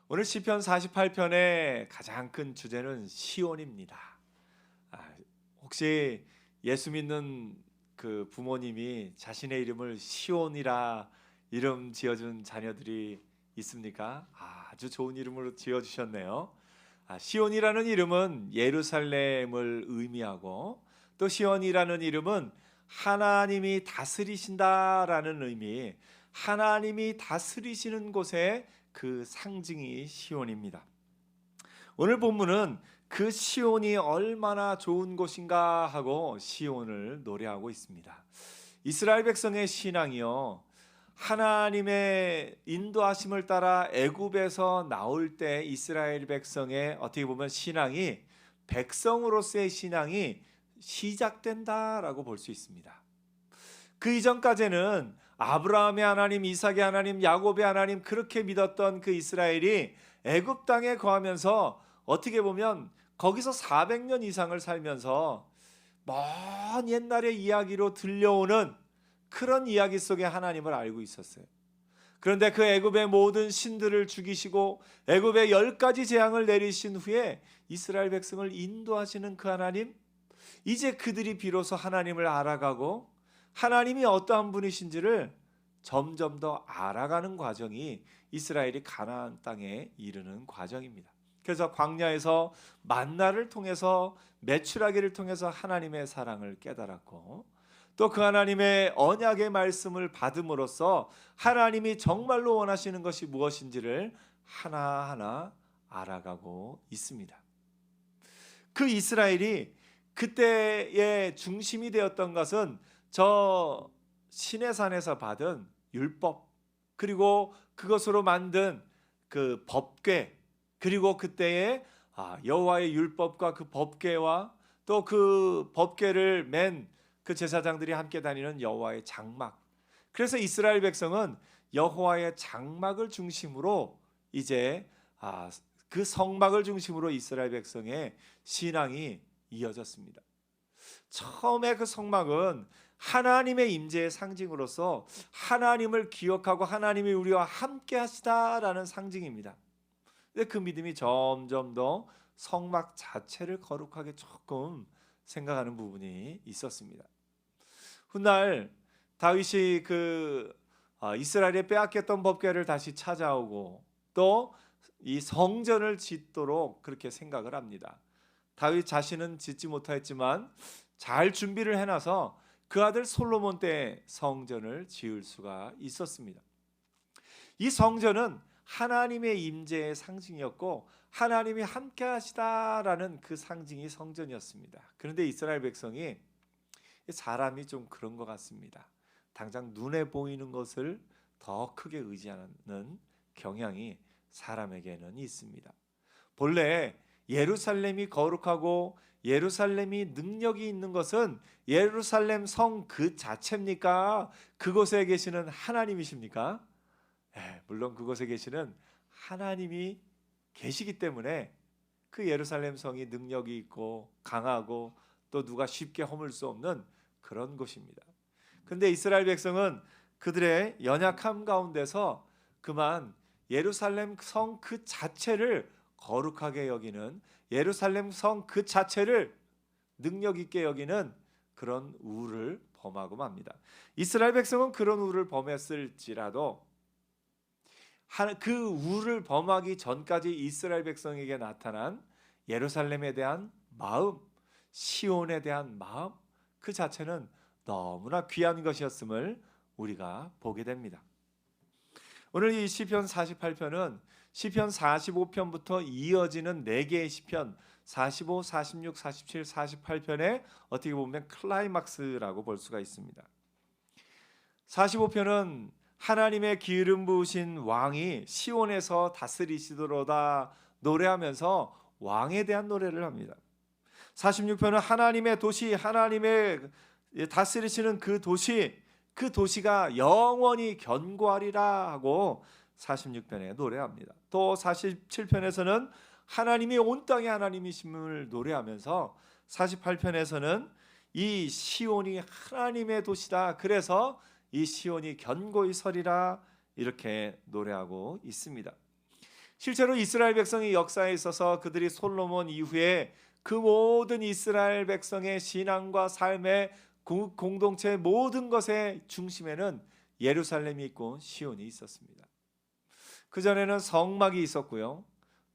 오늘 시편 48편의 가장 큰 주제는 시온입니다. 혹시 예수 믿는 그 부모님이 자신의 이름을 시온이라 이름 지어준 자녀들이 있습니까? 아주 좋은 이름으로 지어주셨네요. 시온이라는 이름은 예루살렘을 의미하고, 또 시온이라는 이름은 하나님이 다스리신다라는 의미, 하나님이 다스리시는 곳의 그 상징이 시온입니다. 오늘 본문은 그 시온이 얼마나 좋은 곳인가 하고 시온을 노래하고 있습니다. 이스라엘 백성의 신앙이요, 하나님의 인도하심을 따라 애굽에서 나올 때 이스라엘 백성의 어떻게 보면 신앙이, 백성으로서의 신앙이 시작된다라고 볼 수 있습니다. 그 이전까지는 아브라함의 하나님, 이삭의 하나님, 야곱의 하나님 그렇게 믿었던 그 이스라엘이 애굽 땅에 거하면서 어떻게 보면 거기서 400년 이상을 살면서 먼 옛날의 이야기로 들려오는 그런 이야기 속에 하나님을 알고 있었어요. 그런데 그 애굽의 모든 신들을 죽이시고 애굽의 10가지 재앙을 내리신 후에 이스라엘 백성을 인도하시는 그 하나님, 이제 그들이 비로소 하나님을 알아가고 하나님이 어떠한 분이신지를 점점 더 알아가는 과정이 이스라엘이 가나안 땅에 이르는 과정입니다. 그래서 광야에서 만나를 통해서, 메추라기를 통해서 하나님의 사랑을 깨달았고, 또 그 하나님의 언약의 말씀을 받음으로써 하나님이 정말로 원하시는 것이 무엇인지를 하나하나 알아가고 있습니다. 그 이스라엘이 그때의 중심이 되었던 것은 저 시내산에서 받은 율법, 그리고 그것으로 만든 그 법궤, 그리고 그때의 여호와의 율법과 그 법궤와 또 그 법궤를 맨 그 제사장들이 함께 다니는 여호와의 장막. 그래서 이스라엘 백성은 여호와의 장막을 중심으로 이제 그 성막을 중심으로 이스라엘 백성의 신앙이 이어졌습니다. 처음에 그 성막은 하나님의 임재의 상징으로서 하나님을 기억하고 하나님이 우리와 함께 하시다라는 상징입니다. 근데 그 믿음이 점점 더 성막 자체를 거룩하게 조금 생각하는 부분이 있었습니다. 훗날 다윗이 이스라엘에 빼앗겼던 법궤를 다시 찾아오고 또 이 성전을 짓도록 그렇게 생각을 합니다. 다윗 자신은 짓지 못하였지만 잘 준비를 해놔서 그 아들 솔로몬 때 성전을 지을 수가 있었습니다. 이 성전은 하나님의 임재의 상징이었고 하나님이 함께 하시다라는 그 상징이 성전이었습니다. 그런데 이스라엘 백성이, 사람이 좀 그런 것 같습니다. 당장 눈에 보이는 것을 더 크게 의지하는 경향이 사람에게는 있습니다. 본래 예루살렘이 거룩하고 예루살렘이 능력이 있는 것은 예루살렘 성 그 자체입니까? 그곳에 계시는 하나님이십니까? 물론 그곳에 계시는 하나님이 계시기 때문에 그 예루살렘 성이 능력이 있고 강하고 또 누가 쉽게 허물 수 없는 그런 곳입니다. 그런데 이스라엘 백성은 그들의 연약함 가운데서 그만 예루살렘 성 그 자체를 거룩하게 여기는, 예루살렘 성 그 자체를 능력 있게 여기는 그런 우를 범하고 맙니다. 이스라엘 백성은 그런 우를 범했을지라도 그 우를 범하기 전까지 이스라엘 백성에게 나타난 예루살렘에 대한 마음, 시온에 대한 마음, 그 자체는 너무나 귀한 것이었음을 우리가 보게 됩니다. 오늘 이 시편 48편은 시편 45편부터 이어지는 4개의 시편 45, 46, 47, 48편의 어떻게 보면 클라이막스라고 볼 수가 있습니다. 45편은 하나님의 기름 부으신 왕이 시온에서 다스리시도로다 노래하면서 왕에 대한 노래를 합니다. 46편은 하나님의 도시, 하나님의 다스리시는 그 도시, 그 도시가 영원히 견고하리라 하고 46편에 노래합니다. 또 47편에서는 하나님이 온 땅의 하나님이심을 노래하면서 48편에서는 이 시온이 하나님의 도시다, 그래서 이 시온이 견고히 서리라, 이렇게 노래하고 있습니다. 실제로 이스라엘 백성의 역사에 있어서 그들이 솔로몬 이후에 그 모든 이스라엘 백성의 신앙과 삶의 공동체 모든 것의 중심에는 예루살렘이 있고 시온이 있었습니다. 그전에는 성막이 있었고요.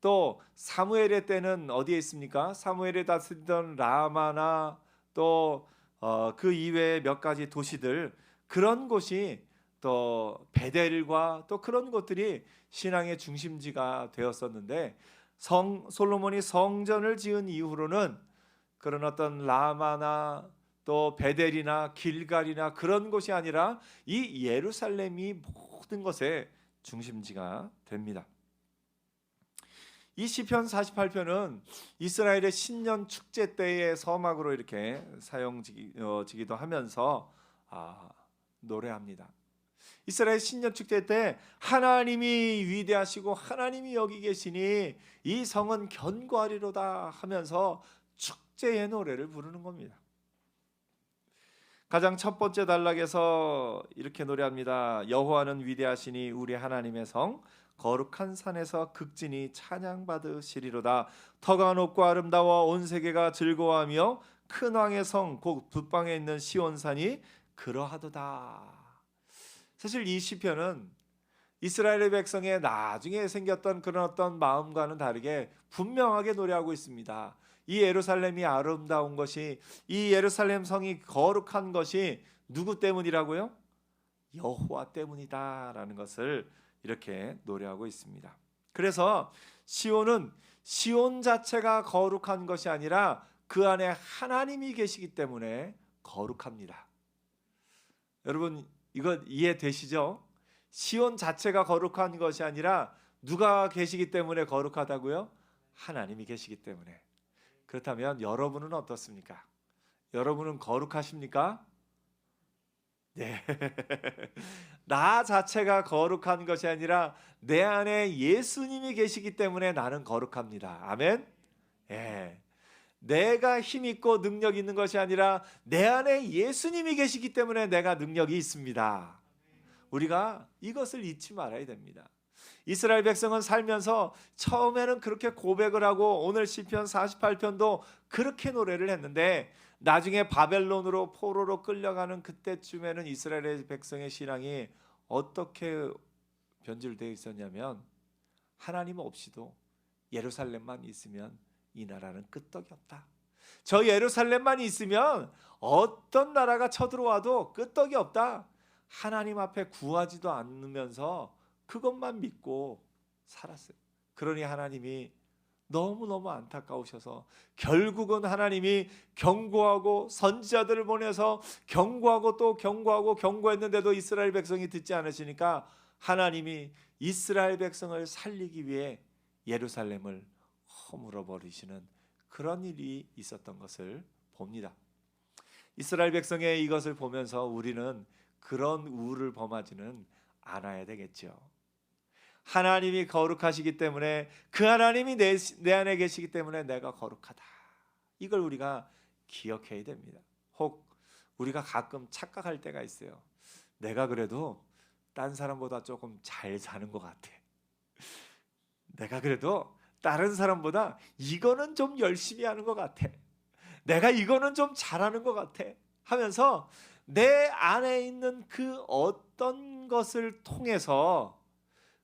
또 사무엘의 때는 어디에 있습니까? 사무엘이 다스리던 라마나 또 그 이외의 몇 가지 도시들, 그런 곳이 또 베델과 또 그런 곳들이 신앙의 중심지가 되었었는데, 솔로몬이 성전을 지은 이후로는 그런 어떤 라마나 또 베델이나 길갈이나 그런 곳이 아니라 이 예루살렘이 모든 것의 중심지가 됩니다. 이 시편 48편은 이스라엘의 신년 축제 때의 서막으로 이렇게 사용지기도 하면서 노래합니다. 이스라엘 신년 축제 때 하나님이 위대하시고 하나님이 여기 계시니 이 성은 견고하리로다 하면서 축제의 노래를 부르는 겁니다. 가장 첫 번째 단락에서 이렇게 노래합니다. 여호와는 위대하시니 우리 하나님의 성 거룩한 산에서 극진히 찬양받으시리로다. 터가 높고 아름다워 온 세계가 즐거워하며 큰 왕의 성 곧 북방에 있는 시온산이 그러하도다. 사실 이 시편은 이스라엘의 백성의 나중에 생겼던 그런 어떤 마음과는 다르게 분명하게 노래하고 있습니다. 이 예루살렘이 아름다운 것이, 이 예루살렘 성이 거룩한 것이 누구 때문이라고요? 여호와 때문이다라는 것을 이렇게 노래하고 있습니다. 그래서 시온은 시온 자체가 거룩한 것이 아니라 그 안에 하나님이 계시기 때문에 거룩합니다. 여러분 이거 이해되시죠? 시온 자체가 거룩한 것이 아니라 누가 계시기 때문에 거룩하다고요? 하나님이 계시기 때문에. 그렇다면 여러분은 어떻습니까? 여러분은 거룩하십니까? 네. 나 자체가 거룩한 것이 아니라 내 안에 예수님이 계시기 때문에 나는 거룩합니다. 아멘. 예. 내가 힘 있고 능력 있는 것이 아니라 내 안에 예수님이 계시기 때문에 내가 능력이 있습니다. 우리가 이것을 잊지 말아야 됩니다. 이스라엘 백성은 살면서 처음에는 그렇게 고백을 하고 오늘 시편 48편도 그렇게 노래를 했는데, 나중에 바벨론으로 포로로 끌려가는 그때쯤에는 이스라엘 백성의 신앙이 어떻게 변질되어 있었냐면, 하나님 없이도 예루살렘만 있으면 이 나라는 끄떡이 없다. 저 예루살렘만 있으면 어떤 나라가 쳐들어와도 끄떡이 없다. 하나님 앞에 구하지도 않으면서 그것만 믿고 살았어요. 그러니 하나님이 너무너무 안타까우셔서 결국은 하나님이 경고하고 선지자들을 보내서 경고하고 또 경고하고 경고했는데도 이스라엘 백성이 듣지 않으시니까 하나님이 이스라엘 백성을 살리기 위해 예루살렘을 허물어 버리시는 그런 일이 있었던 것을 봅니다. 이스라엘 백성의 이것을 보면서 우리는 그런 우를 범하지는 않아야 되겠죠. 하나님이 거룩하시기 때문에, 그 하나님이 내 안에 계시기 때문에 내가 거룩하다. 이걸 우리가 기억해야 됩니다. 혹 우리가 가끔 착각할 때가 있어요. 내가 그래도 딴 사람보다 조금 잘 사는 것 같아. 내가 그래도 다른 사람보다 이거는 좀 열심히 하는 것 같아. 내가 이거는 좀 잘하는 것 같아 하면서 내 안에 있는 그 어떤 것을 통해서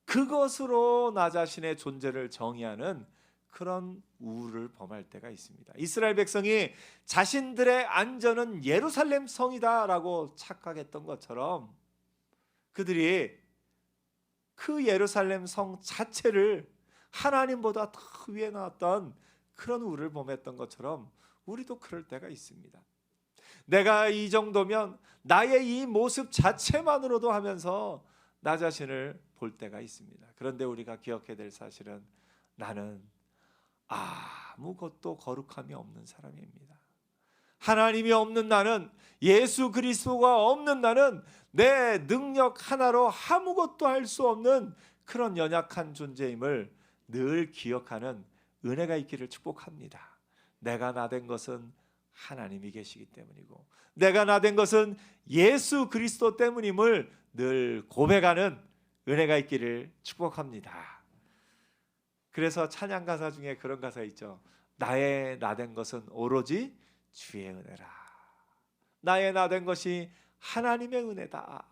그것으로 나 자신의 존재를 정의하는 그런 우를 범할 때가 있습니다. 이스라엘 백성이 자신들의 안전은 예루살렘 성이다라고 착각했던 것처럼 그들이 그 예루살렘 성 자체를 하나님보다 더 위에 놨던 그런 우를 범했던 것처럼 우리도 그럴 때가 있습니다. 내가 이 정도면 나의 이 모습 자체만으로도 하면서 나 자신을 볼 때가 있습니다. 그런데 우리가 기억해야 될 사실은 나는 아무것도 거룩함이 없는 사람입니다. 하나님이 없는 나는, 예수 그리스도가 없는 나는 내 능력 하나로 아무것도 할 수 없는 그런 연약한 존재임을 늘 기억하는 은혜가 있기를 축복합니다. 내가 나된 것은 하나님이 계시기 때문이고, 내가 나된 것은 예수 그리스도 때문임을 늘 고백하는 은혜가 있기를 축복합니다. 그래서 찬양 가사 중에 그런 가사 있죠. 나의 나된 것은 오로지 주의 은혜라. 나의 나된 것이 하나님의 은혜다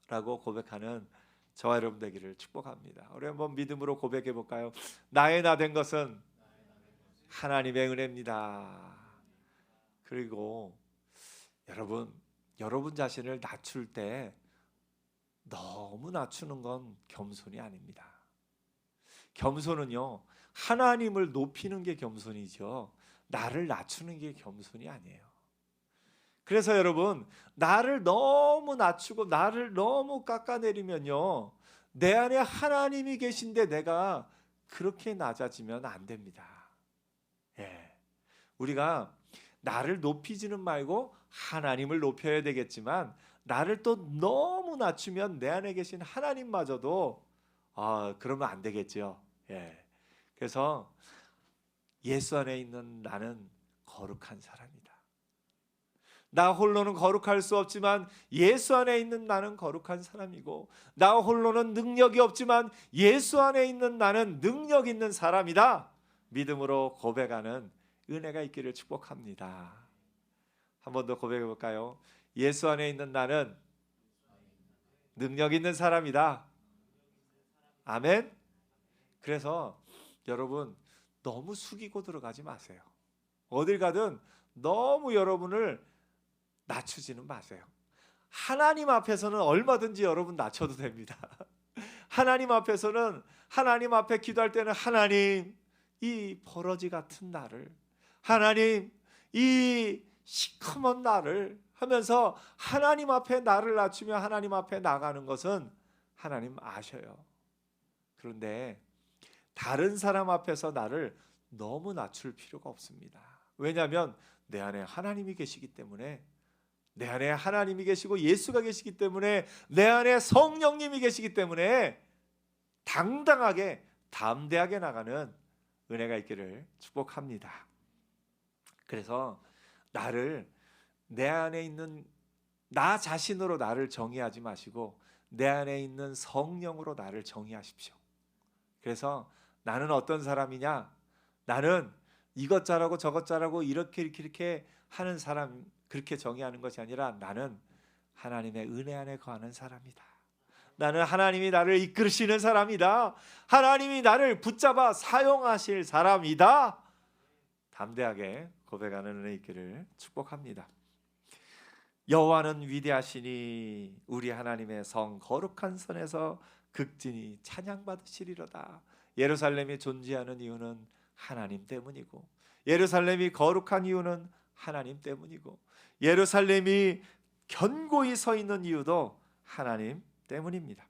라고 고백하는 저와 여러분 되기를 축복합니다. 우리 한번 믿음으로 고백해 볼까요? 나의 나된 것은 하나님의 은혜입니다. 그리고 여러분 자신을 낮출 때 너무 낮추는 건 겸손이 아닙니다. 겸손은요, 하나님을 높이는 게 겸손이죠, 나를 낮추는 게 겸손이 아니에요. 그래서 여러분, 나를 너무 낮추고 나를 너무 깎아내리면요, 내 안에 하나님이 계신데 내가 그렇게 낮아지면 안 됩니다. 예. 우리가 나를 높이지는 말고 하나님을 높여야 되겠지만, 나를 또 너무 낮추면 내 안에 계신 하나님마저도 그러면 안 되겠죠. 예. 그래서 예수 안에 있는 나는 거룩한 사람이다. 나 홀로는 거룩할 수 없지만 예수 안에 있는 나는 거룩한 사람이고, 나 홀로는 능력이 없지만 예수 안에 있는 나는 능력 있는 사람이다. 믿음으로 고백하는 은혜가 있기를 축복합니다. 한 번 더 고백해 볼까요? 예수 안에 있는 나는 능력 있는 사람이다. 아멘. 그래서 여러분, 너무 숙이고 들어가지 마세요. 어딜 가든 너무 여러분을 낮추지는 마세요. 하나님 앞에서는 얼마든지 여러분 낮춰도 됩니다. 하나님 앞에서는, 하나님 앞에 기도할 때는 하나님, 이 버러지 같은 나를, 하나님, 이 시커먼 나를 하면서 하나님 앞에 나를 낮추며 하나님 앞에 나가는 것은 하나님 아셔요. 그런데 다른 사람 앞에서 나를 너무 낮출 필요가 없습니다. 왜냐하면 내 안에 하나님이 계시기 때문에, 내 안에 하나님이 계시고 예수가 계시기 때문에, 내 안에 성령님이 계시기 때문에 당당하게 담대하게 나가는 은혜가 있기를 축복합니다. 그래서 나를, 내 안에 있는 나 자신으로 나를 정의하지 마시고 내 안에 있는 성령으로 나를 정의하십시오. 그래서 나는 어떤 사람이냐? 나는 이것 잘하고 저것 잘하고 이렇게 하는 사람, 그렇게 정의하는 것이 아니라 나는 하나님의 은혜 안에 거하는 사람이다. 나는 하나님이 나를 이끌으시는 사람이다. 하나님이 나를 붙잡아 사용하실 사람이다. 담대하게 고백하는 은혜 있기를 축복합니다. 여호와는 위대하시니 우리 하나님의 성 거룩한 선에서 극진히 찬양받으시리로다. 예루살렘이 존재하는 이유는 하나님 때문이고, 예루살렘이 거룩한 이유는 하나님 때문이고, 예루살렘이 견고히 서 있는 이유도 하나님 때문입니다.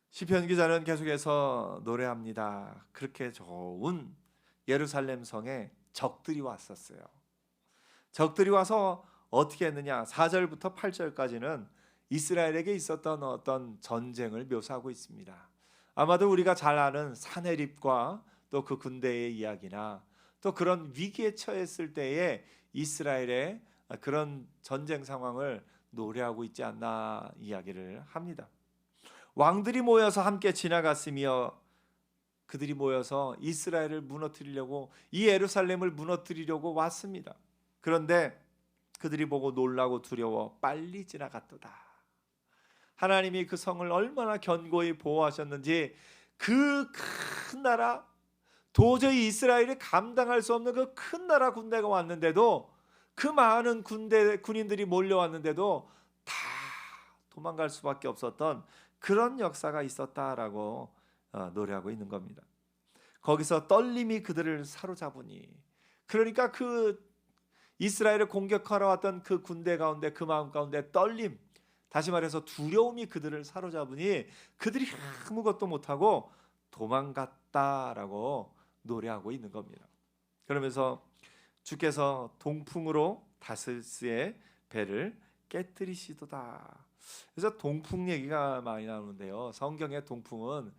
시편 기자는 계속해서 노래합니다. 그렇게 좋은 예루살렘 성에 적들이 왔었어요. 적들이 와서 어떻게 했느냐? 4절부터 8절까지는 이스라엘에게 있었던 어떤 전쟁을 묘사하고 있습니다. 아마도 우리가 잘 아는 사내립과 또 그 군대의 이야기나 또 그런 위기에 처했을 때의 이스라엘의 그런 전쟁 상황을 노래하고 있지 않나 이야기를 합니다. 왕들이 모여서 함께 지나갔으며 그들이 모여서 이스라엘을 무너뜨리려고, 이 예루살렘을 무너뜨리려고 왔습니다. 그런데 그들이 보고 놀라고 두려워 빨리 지나갔도다. 하나님이 그 성을 얼마나 견고히 보호하셨는지, 그 큰 나라, 도저히 이스라엘이 감당할 수 없는 그 큰 나라 군대가 왔는데도, 그 많은 군인들이 몰려왔는데도 다 도망갈 수밖에 없었던 그런 역사가 있었다라고 노래하고 있는 겁니다. 거기서 떨림이 그들을 사로잡으니, 그러니까 그 이스라엘을 공격하러 왔던 그 군대 가운데, 그 마음 가운데 떨림, 다시 말해서 두려움이 그들을 사로잡으니 그들이 아무것도 못하고 도망갔다라고 노래하고 있는 겁니다. 그러면서 주께서 동풍으로 다스스의 배를 깨뜨리시도다. 그래서 동풍 얘기가 많이 나오는데요, 성경의 동풍은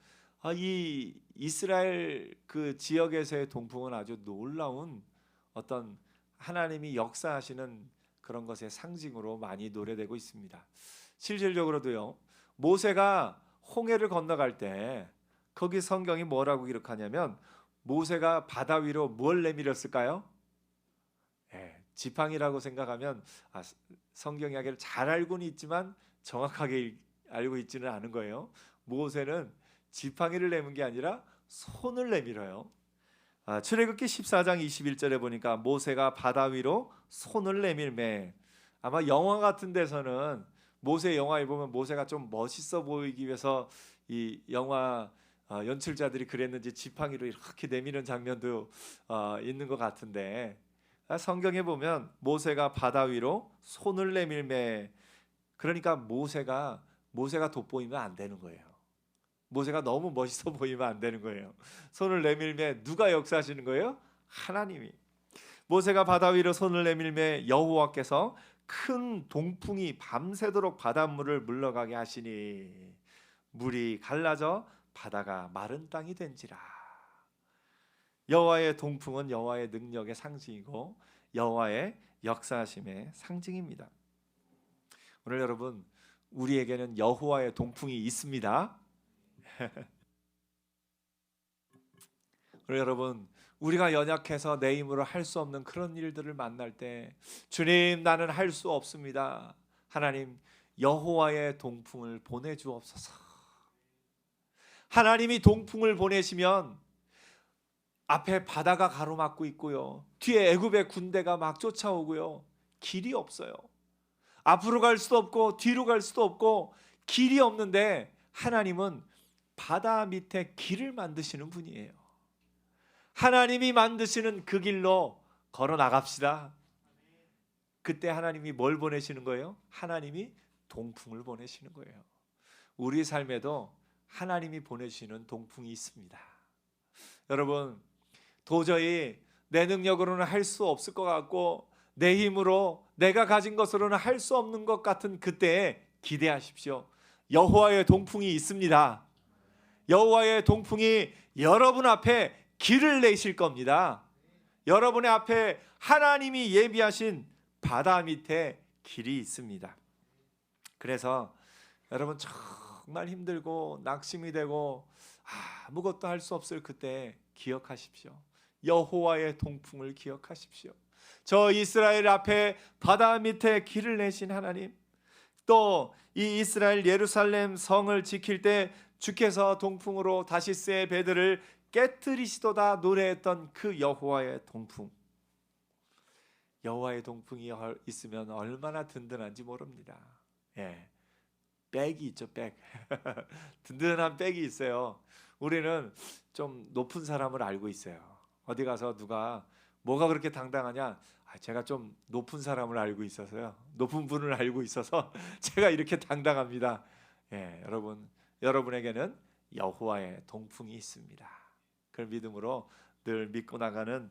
이 이스라엘 그 지역에서의 동풍은 아주 놀라운 어떤 하나님이 역사하시는 그런 것의 상징으로 많이 노래되고 있습니다. 실질적으로도요, 모세가 홍해를 건너갈 때 거기 성경이 뭐라고 기록하냐면 모세가 바다 위로 뭘 내밀었을까요? 지팡이라고 생각하면 성경 이야기를 잘 알고는 있지만 정확하게 알고 있지는 않은 거예요. 모세는 지팡이를 내민 게 아니라 손을 내밀어요. 출애굽기 14장 21절에 보니까 모세가 바다 위로 손을 내밀매. 아마 영화 같은 데서는 모세 영화에 보면 모세가 좀 멋있어 보이기 위해서 이 영화 연출자들이 그랬는지 지팡이로 이렇게 내미는 장면도 있는 것 같은데, 성경에 보면 모세가 바다 위로 손을 내밀매. 그러니까 모세가 돋보이면 안 되는 거예요. 모세가 너무 멋있어 보이면 안 되는 거예요. 손을 내밀매 누가 역사하시는 거예요? 하나님이. 모세가 바다 위로 손을 내밀매 여호와께서 큰 동풍이 밤새도록 바닷물을 물러가게 하시니 물이 갈라져 바다가 마른 땅이 된지라. 여호와의 동풍은 여호와의 능력의 상징이고 여호와의 역사하심의 상징입니다. 오늘 여러분, 우리에게는 여호와의 동풍이 있습니다. 오늘 여러분, 우리가 연약해서 내 힘으로 할 수 없는 그런 일들을 만날 때 주님, 나는 할 수 없습니다. 하나님, 여호와의 동풍을 보내주옵소서. 하나님이 동풍을 보내시면 앞에 바다가 가로막고 있고요, 뒤에 애굽의 군대가 막 쫓아오고요, 길이 없어요. 앞으로 갈 수도 없고 뒤로 갈 수도 없고 길이 없는데 하나님은 바다 밑에 길을 만드시는 분이에요. 하나님이 만드시는 그 길로 걸어 나갑시다. 그때 하나님이 뭘 보내시는 거예요? 하나님이 동풍을 보내시는 거예요. 우리 삶에도 하나님이 보내시는 동풍이 있습니다. 여러분, 도저히 내 능력으로는 할 수 없을 것 같고 내 힘으로 내가 가진 것으로는 할 수 없는 것 같은 그때에 기대하십시오. 여호와의 동풍이 있습니다. 여호와의 동풍이 여러분 앞에 길을 내실 겁니다. 여러분의 앞에 하나님이 예비하신 바다 밑에 길이 있습니다. 그래서 여러분, 정말 힘들고 낙심이 되고 아무것도 할 수 없을 그때 기억하십시오. 여호와의 동풍을 기억하십시오. 저 이스라엘 앞에 바다 밑에 길을 내신 하나님, 또 이 이스라엘 예루살렘 성을 지킬 때 주께서 동풍으로 다시스의 배들을 깨뜨리시도다 노래했던 그 여호와의 동풍. 여호와의 동풍이 있으면 얼마나 든든한지 모릅니다. 백이 있죠, 백. 든든한 백이 있어요. 우리는 좀 높은 사람을 알고 있어요. 어디 가서 누가 뭐가 그렇게 당당하냐? 제가 좀 높은 사람을 알고 있어서요. 높은 분을 알고 있어서 제가 이렇게 당당합니다. 여러분에게는 여호와의 동풍이 있습니다. 그걸 믿음으로 늘 믿고 나가는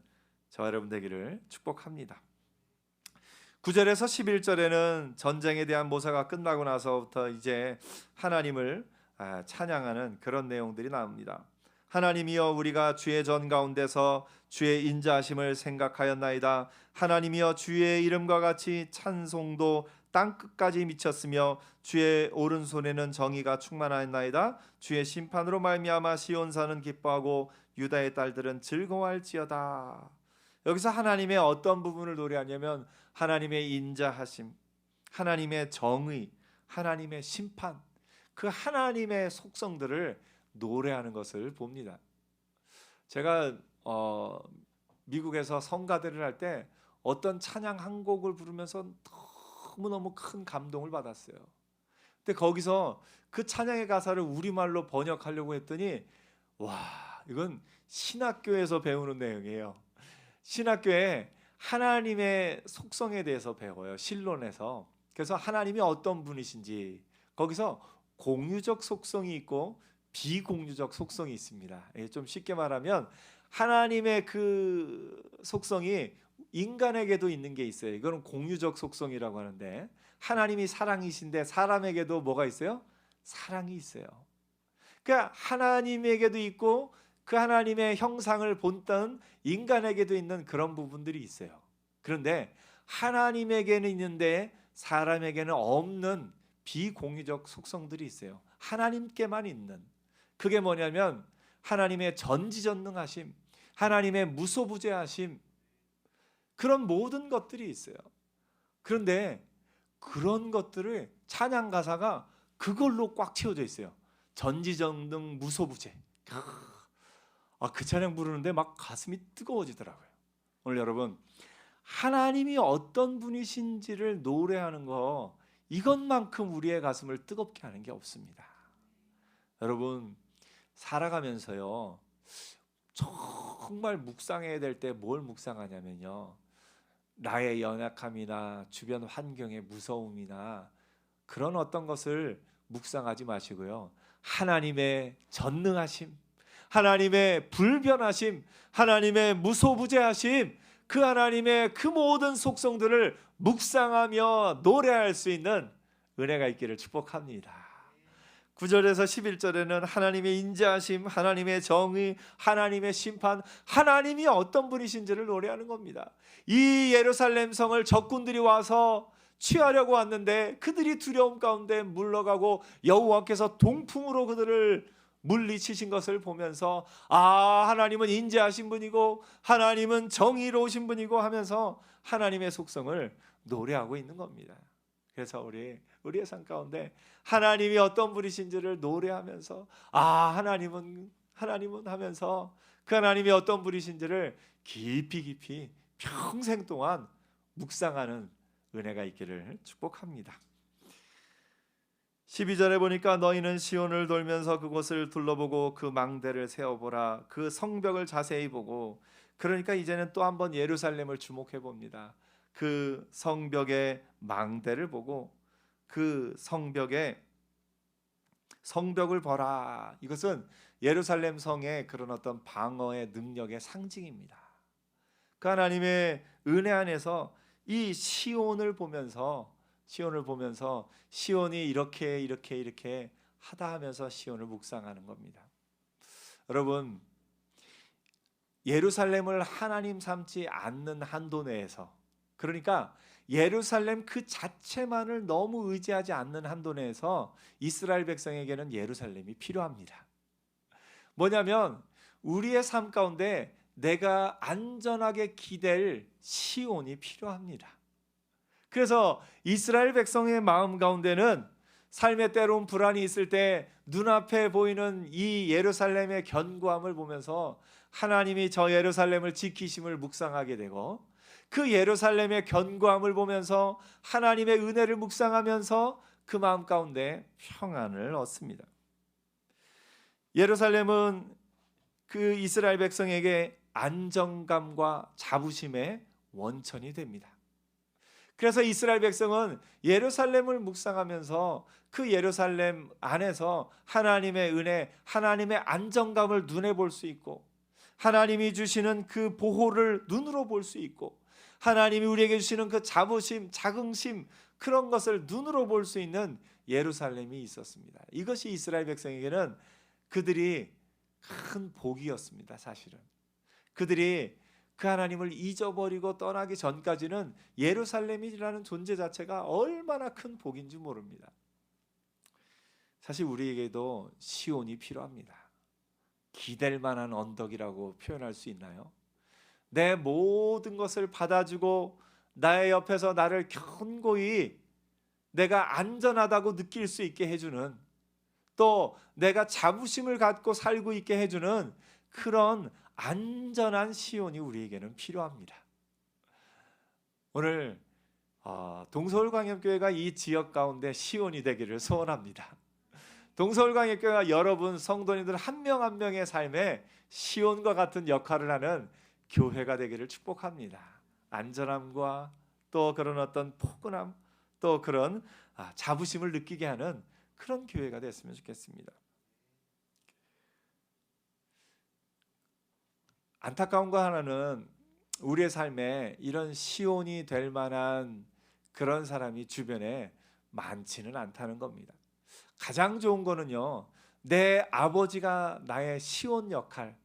저 여러분 되기를 축복합니다. 9절에서 11절에는 전쟁에 대한 모사가 끝나고 나서부터 이제 하나님을 찬양하는 그런 내용들이 나옵니다. 하나님이여, 우리가 주의 전 가운데서 주의 인자하심을 생각하였나이다. 하나님이여, 주의 이름과 같이 찬송도 땅끝까지 미쳤으며 주의 오른손에는 정의가 충만하였나이다. 주의 심판으로 말미암아 시온산은 기뻐하고 유다의 딸들은 즐거워할지어다. 여기서 하나님의 어떤 부분을 노래하냐면 하나님의 인자하심, 하나님의 정의, 하나님의 심판, 그 하나님의 속성들을 노래하는 것을 봅니다. 제가 미국에서 성가대를 할 때 어떤 찬양 한 곡을 부르면서 너무너무 큰 감동을 받았어요. 근데 거기서 그 찬양의 가사를 우리말로 번역하려고 했더니 이건 신학교에서 배우는 내용이에요. 신학교에 하나님의 속성에 대해서 배워요. 신론에서. 그래서 하나님이 어떤 분이신지, 거기서 공유적 속성이 있고 비공유적 속성이 있습니다. 좀 쉽게 말하면 하나님의 그 속성이 인간에게도 있는 게 있어요. 이거는 공유적 속성이라고 하는데, 하나님이 사랑이신데 사람에게도 뭐가 있어요? 사랑이 있어요. 그러니까 하나님에게도 있고 그 하나님의 형상을 본뜬 인간에게도 있는 그런 부분들이 있어요. 그런데 하나님에게는 있는데 사람에게는 없는 비공유적 속성들이 있어요. 하나님께만 있는. 그게 뭐냐면 하나님의 전지전능하심, 하나님의 무소부재하심, 그런 모든 것들이 있어요. 그런데 그런 것들을 찬양 가사가 그걸로 꽉 채워져 있어요. 전지전능 무소부재. 그 찬양 부르는데 막 가슴이 뜨거워지더라고요. 오늘 여러분, 하나님이 어떤 분이신지를 노래하는 거, 이것만큼 우리의 가슴을 뜨겁게 하는 게 없습니다. 여러분, 살아가면서요, 정말 묵상해야 될 때 뭘 묵상하냐면요, 나의 연약함이나 주변 환경의 무서움이나 그런 어떤 것을 묵상하지 마시고요, 하나님의 전능하심, 하나님의 불변하심, 하나님의 무소부재하심, 그 하나님의 그 모든 속성들을 묵상하며 노래할 수 있는 은혜가 있기를 축복합니다. 9절에서 11절에는 하나님의 인자하심, 하나님의 정의, 하나님의 심판, 하나님이 어떤 분이신지를 노래하는 겁니다. 이 예루살렘 성을 적군들이 와서 취하려고 왔는데 그들이 두려움 가운데 물러가고 여호와께서 동풍으로 그들을 물리치신 것을 보면서 하나님은 인자하신 분이고 하나님은 정의로우신 분이고 하면서 하나님의 속성을 노래하고 있는 겁니다. 그래서 우리의 삶 가운데 하나님이 어떤 분이신지를 노래하면서 하나님은 하면서 그 하나님이 어떤 분이신지를 깊이 평생 동안 묵상하는 은혜가 있기를 축복합니다. 12절에 보니까 너희는 시온을 돌면서 그곳을 둘러보고 그 망대를 세어보라. 그 성벽을 자세히 보고, 그러니까 이제는 또 한번 예루살렘을 주목해 봅니다. 그 성벽의 망대를 보고 그 성벽을 보라. 이것은 예루살렘 성의 그런 어떤 방어의 능력의 상징입니다. 그 하나님의 은혜 안에서 이 시온을 보면서 시온이 이렇게 하다 하면서 시온을 묵상하는 겁니다. 여러분, 예루살렘을 하나님 삼지 않는 한도 내에서, 그러니까 예루살렘 그 자체만을 너무 의지하지 않는 한도 내에서 이스라엘 백성에게는 예루살렘이 필요합니다. 뭐냐면 우리의 삶 가운데 내가 안전하게 기댈 시온이 필요합니다. 그래서 이스라엘 백성의 마음 가운데는 삶의 때로운 불안이 있을 때 눈앞에 보이는 이 예루살렘의 견고함을 보면서 하나님이 저 예루살렘을 지키심을 묵상하게 되고, 그 예루살렘의 견고함을 보면서 하나님의 은혜를 묵상하면서 그 마음 가운데 평안을 얻습니다. 예루살렘은 그 이스라엘 백성에게 안정감과 자부심의 원천이 됩니다. 그래서 이스라엘 백성은 예루살렘을 묵상하면서 그 예루살렘 안에서 하나님의 은혜, 하나님의 안정감을 눈에 볼 수 있고, 하나님이 주시는 그 보호를 눈으로 볼 수 있고, 하나님이 우리에게 주시는 그 자부심, 자긍심, 그런 것을 눈으로 볼 수 있는 예루살렘이 있었습니다. 이것이 이스라엘 백성에게는 그들이 큰 복이었습니다. 사실은 그들이 그 하나님을 잊어버리고 떠나기 전까지는 예루살렘이라는 존재 자체가 얼마나 큰 복인지 모릅니다. 사실 우리에게도 시온이 필요합니다. 기댈 만한 언덕이라고 표현할 수 있나요? 내 모든 것을 받아주고 나의 옆에서 나를 견고히 내가 안전하다고 느낄 수 있게 해주는, 또 내가 자부심을 갖고 살고 있게 해주는 그런 안전한 시온이 우리에게는 필요합니다. 오늘 동서울광역교회가 이 지역 가운데 시온이 되기를 소원합니다. 동서울광역교회가 여러분 성도님들 한 명 한 명의 삶에 시온과 같은 역할을 하는 교회가 되기를 축복합니다. 안전함과 또 그런 어떤 포근함, 또 그런 자부심을 느끼게 하는 그런 교회가 됐으면 좋겠습니다. 안타까운 거 하나는 우리의 삶에 이런 시온이 될 만한 그런 사람이 주변에 많지는 않다는 겁니다. 가장 좋은 거는요, 내 아버지가 나의 시온 역할,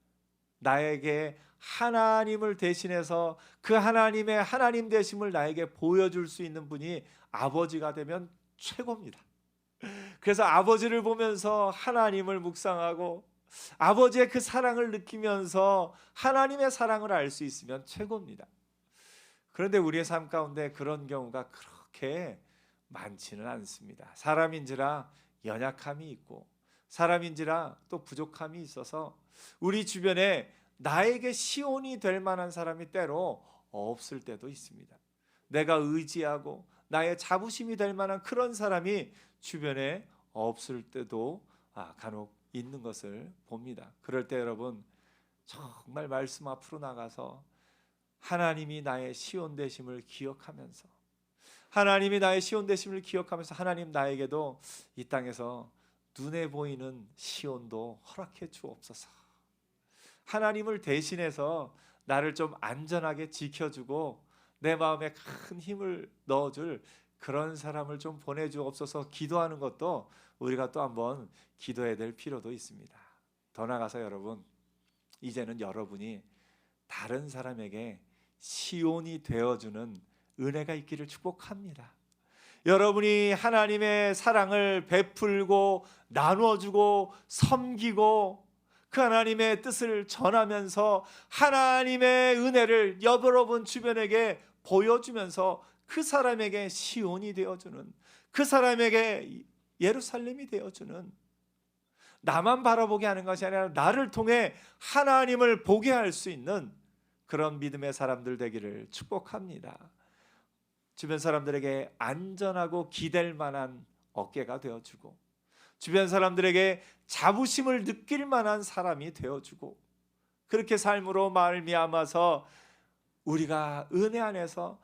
나에게 하나님을 대신해서 그 하나님의 하나님 되심을 나에게 보여줄 수 있는 분이 아버지가 되면 최고입니다. 그래서 아버지를 보면서 하나님을 묵상하고 아버지의 그 사랑을 느끼면서 하나님의 사랑을 알 수 있으면 최고입니다. 그런데 우리의 삶 가운데 그런 경우가 그렇게 많지는 않습니다. 사람인지라 연약함이 있고 사람인지라 또 부족함이 있어서 우리 주변에 나에게 시온이 될 만한 사람이 때로 없을 때도 있습니다. 내가 의지하고 나의 자부심이 될 만한 그런 사람이 주변에 없을 때도 간혹 있는 것을 봅니다. 그럴 때 여러분 정말 말씀 앞으로 나가서 하나님이 나의 시온 되심을 기억하면서 하나님이 나의 시온 되심을 기억하면서 하나님 나에게도 이 땅에서 눈에 보이는 시온도 허락해 주옵소서. 하나님을 대신해서 나를 좀 안전하게 지켜주고 내 마음에 큰 힘을 넣어줄 그런 사람을 좀 보내주옵소서 기도하는 것도 우리가 또 한번 기도해야 될 필요도 있습니다. 더 나아가서 여러분, 이제는 여러분이 다른 사람에게 시온이 되어주는 은혜가 있기를 축복합니다. 여러분이 하나님의 사랑을 베풀고 나누어주고 섬기고 그 하나님의 뜻을 전하면서 하나님의 은혜를 여러분 주변에게 보여주면서 그 사람에게 시온이 되어주는, 그 사람에게 예루살렘이 되어주는, 나만 바라보게 하는 것이 아니라 나를 통해 하나님을 보게 할 수 있는 그런 믿음의 사람들 되기를 축복합니다. 주변 사람들에게 안전하고 기댈 만한 어깨가 되어주고 주변 사람들에게 자부심을 느낄 만한 사람이 되어주고 그렇게 삶으로 말미암아서 우리가 은혜 안에서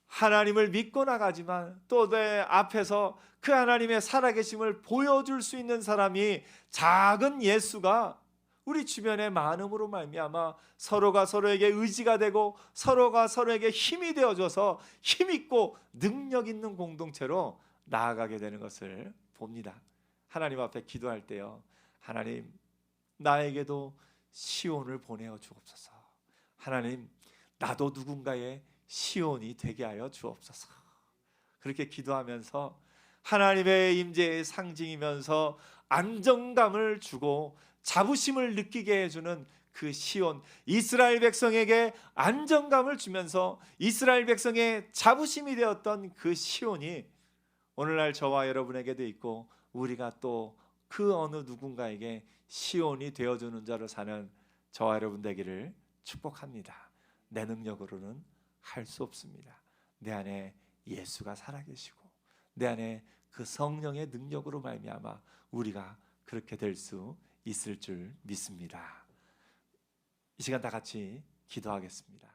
하나님을 믿고 나가지만 또 내 앞에서 그 하나님의 살아계심을 보여줄 수 있는 사람이 작은 예수가 우리 주변에 많음으로 말미암아 서로가 서로에게 의지가 되고 서로가 서로에게 힘이 되어줘서 힘있고 능력 있는 공동체로 나아가게 되는 것을 봅니다. 하나님 앞에 기도할 때요, 하나님 나에게도 시온을 보내어 주옵소서. 하나님 나도 누군가의 시온이 되게 하여 주옵소서. 그렇게 기도하면서 하나님의 임재의 상징이면서 안정감을 주고 자부심을 느끼게 해주는 그 시온, 이스라엘 백성에게 안정감을 주면서 이스라엘 백성의 자부심이 되었던 그 시온이 오늘날 저와 여러분에게도 있고 우리가 또 그 어느 누군가에게 시온이 되어주는 자로 사는 저와 여러분 되기를 축복합니다. 내 능력으로는 할 수 없습니다. 내 안에 예수가 살아계시고 내 안에 그 성령의 능력으로 말미암아 우리가 그렇게 될 수 있을 줄 믿습니다. 이 시간 다 같이 기도하겠습니다.